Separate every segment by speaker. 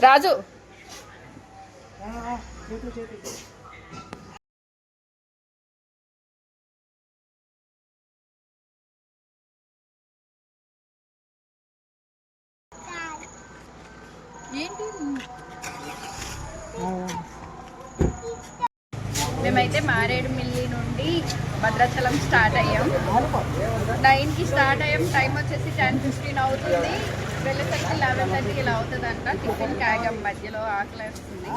Speaker 1: రాజు ఏంటి మేమైతే మారేడుమిల్లి నుండి భద్రాచలం స్టార్ట్ అయ్యాం. 9కి స్టార్ట్ అయ్యాం. టైం వచ్చేసి 10:15 అవుతుంది. వెళ్ళేసరికి 11:30 ఇలా అవుతుంది అంట. టిఫిన్ కాగాం, మధ్యలో ఆకలి వస్తుంది.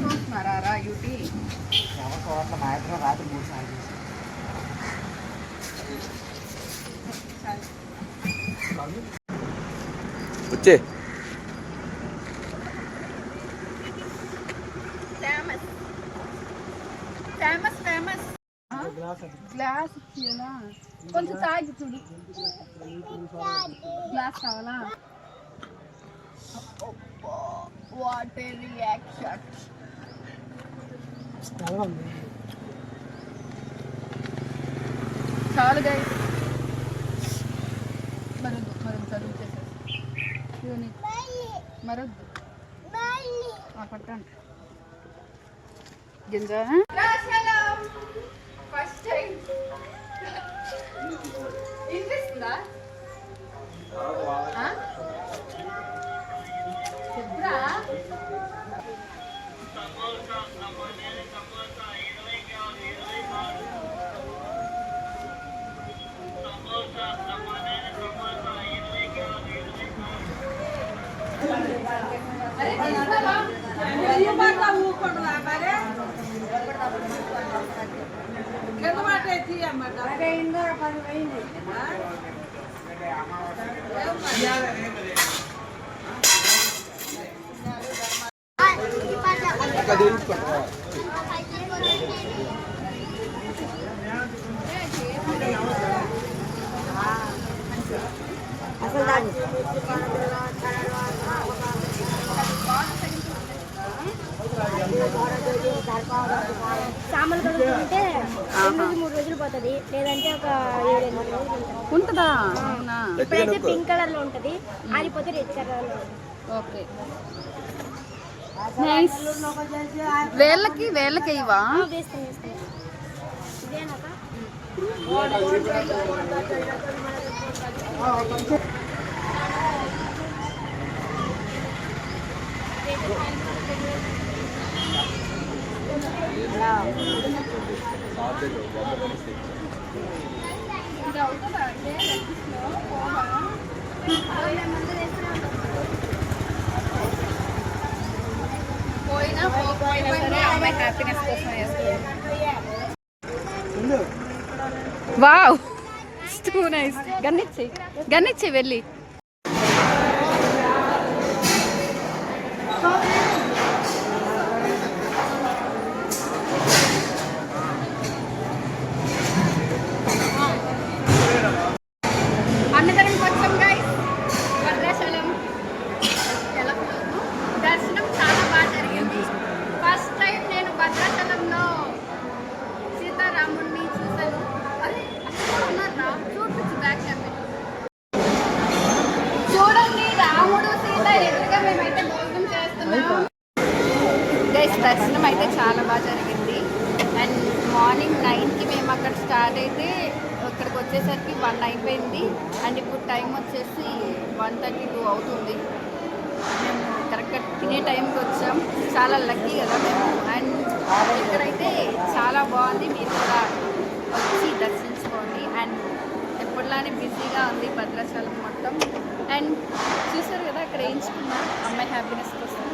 Speaker 1: చూస్తున్నారా యూటీ
Speaker 2: వచ్చే
Speaker 1: ఫేమస్ ఫేమస్ గ్లాస్ కొంచెం తాగి చూడు. గ్లాస్ కావాలా? వాటర్ రియాక్షన్ చాలు గైస్. మరొద్దు చదువు చేసేసి మరొద్దు పట్టండి గింజ. ఫస్ట్ టైం ఇంట్రెస్ట్దా చెప్పురా.
Speaker 3: సామాన్లు కడుగుతుంటే 3 రోజులు పోతుంది, లేదంటే ఒక 7-8 రోజులు
Speaker 1: ఉంటుందా?
Speaker 3: ఇప్పుడైతే పింక్ కలర్ లో ఉంటది, ఆరిపోతే రెడ్ కలర్ లో.
Speaker 1: ఓకే వేళ్ళకి ఇవా
Speaker 3: ఇదేనాక
Speaker 1: పోయినా సరే అమ్మాయి హ్యాపీనెస్ కోసం వేసుకోవాలి. Wow two nice. గన్నిచ్చి వెళ్ళి అన్నదానికి వచ్చాం గైస్. భద్రాచలం దర్శనం చాలా బాగా జరిగింది. ఫస్ట్ టైం నేను భద్రాచలంలో సీతారాముడిని చూశాను. అదే ఉన్నారా చూపించు బ్యాక్ కెమెరా చూడండి. రాముడు సీత ఎదురుగా మేమైతే భోజనం చేస్తున్నాం గైస్. దర్శనం అయితే చాలా బాగా జరిగింది. అండ్ మార్నింగ్ 9కి మేము అక్కడ స్టార్ట్ అయితే ఇక్కడికి వచ్చేసరికి 1 అయిపోయింది. అండ్ ఇప్పుడు టైం వచ్చేసి 1:32 అవుతుంది. మేము కరెక్ట్గా తినే టైంకి వచ్చాం. చాలా లక్కీ కదా మేము. అండ్ ఇక్కడైతే చాలా బాగుంది. మీరు కూడా వచ్చి దర్శించుకోండి. అండ్ ఎప్పటిలానే బిజీగా ఉంది భద్రాచలం మొత్తం. అండ్ చూసారు కదా అక్కడ వేయించుకున్న అమ్మాయి హ్యాపీనెస్ కోసం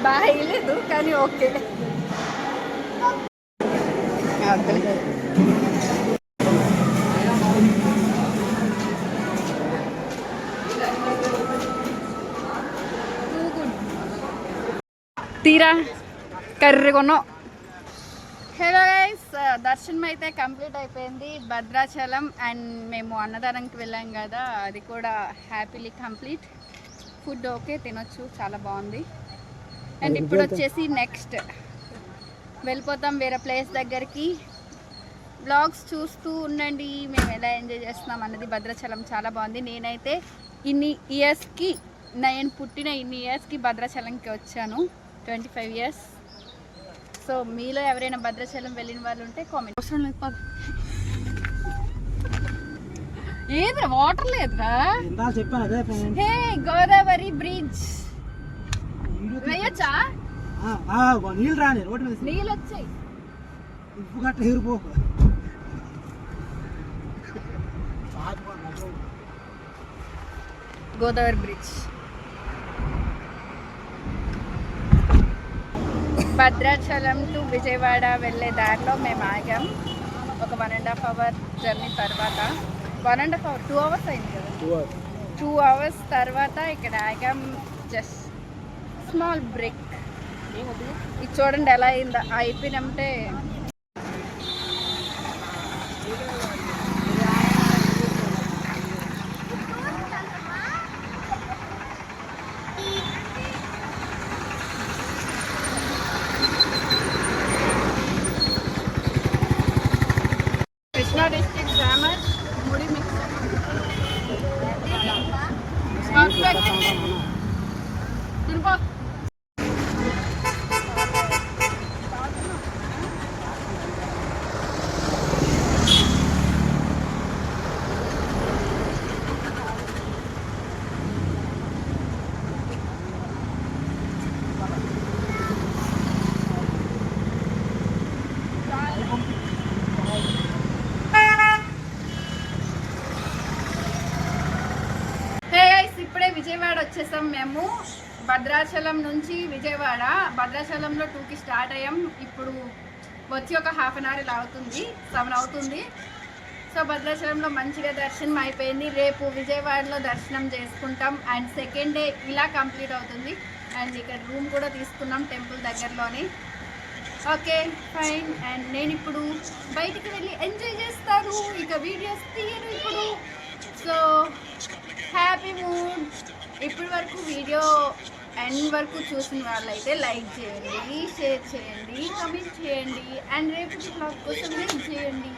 Speaker 1: బాగా వేయలేదు కానీ ఓకే. తీరా కర్రీ కొన్నాం. హలో గైస్, దర్శనం అయితే కంప్లీట్ అయిపోయింది భద్రాచలం. అండ్ మేము అన్నదానానికి వెళ్ళాం కదా, అది కూడా హ్యాపీలీ కంప్లీట్. ఫుడ్ ఓకే, తినొచ్చు, చాలా బాగుంది. అండ్ ఇప్పుడు వచ్చేసి నెక్స్ట్ వెళ్ళిపోతాం వేరే ప్లేస్ దగ్గరికి. బ్లాగ్స్ చూస్తూ ఉండండి మేము ఎలా ఎంజాయ్ చేస్తున్నాం అన్నది. భద్రాచలం చాలా బాగుంది. నేనైతే ఇన్ని ఇయర్స్కి నేను పుట్టిన ఇన్ని ఇయర్స్కి భద్రాచలంకి వచ్చాను, 25 ఇయర్స్. సో మీలో ఎవరైనా భద్రాచలం వెళ్ళిన వాళ్ళు ఉంటే కామెంట్. అవసరం లేదు పద. ఏదిరా వాటర్ లేదురా. హే గోదావరి బ్రిడ్జ్ వేయచ్చా?
Speaker 4: నీళ్ళు రాని రోడ్డు మీద
Speaker 1: నీళ్ళు వచ్చాయి.
Speaker 4: ఉప్పు గట్ట ఎగిరిపో.
Speaker 1: గోదావరి బ్రిడ్జ్. భద్రాచలం టు విజయవాడ వెళ్ళే దారిలో మేము ఆగాం. ఒక 1.5 అవర్ జర్నీ తర్వాత 1.5 అవర్ 2 అవర్స్ అయింది కదా. 2 అవర్స్ తర్వాత ఇక్కడ ఆగాం. Just small break. ఇది చూడండి ఎలా అయిందో. అయిపోయినంటే కృష్ణా డిస్ట్రిక్ట్ గ్రామర్ ముడి మిక్సర్ తిరుపా. ఇప్పుడే విజయవాడ వచ్చేసాం మేము. భద్రాచలం నుంచి విజయవాడ. భద్రాచలంలో 2కి స్టార్ట్ అయ్యాం. ఇప్పుడు వచ్చి ఒక హాఫ్ అన్ అవర్ ఇలా అవుతుంది, 7 అవుతుంది. సో భద్రాచలంలో మంచిగా దర్శనం అయిపోయింది. రేపు విజయవాడలో దర్శనం చేసుకుంటాం. అండ్ సెకండ్ డే ఇలా కంప్లీట్ అవుతుంది. అండ్ ఇక్కడ రూమ్ కూడా తీసుకున్నాం టెంపుల్ దగ్గరలోని. Okay fine. అండ్ నేను ఇప్పుడు బయటికి వెళ్ళి ఎంజాయ్ చేస్తాను. ఇక వీడియోస్ తీయను ఇప్పుడు. So happy mood. ఇప్పటి వరకు వీడియో ఎండ్ వరకు చూసిన వాళ్ళైతే లైక్ చేయండి, షేర్ చేయండి, కామెంట్ చేయండి. అండ్ రేపు బ్లాగ్ కోసం వెయిట్ చేయండి.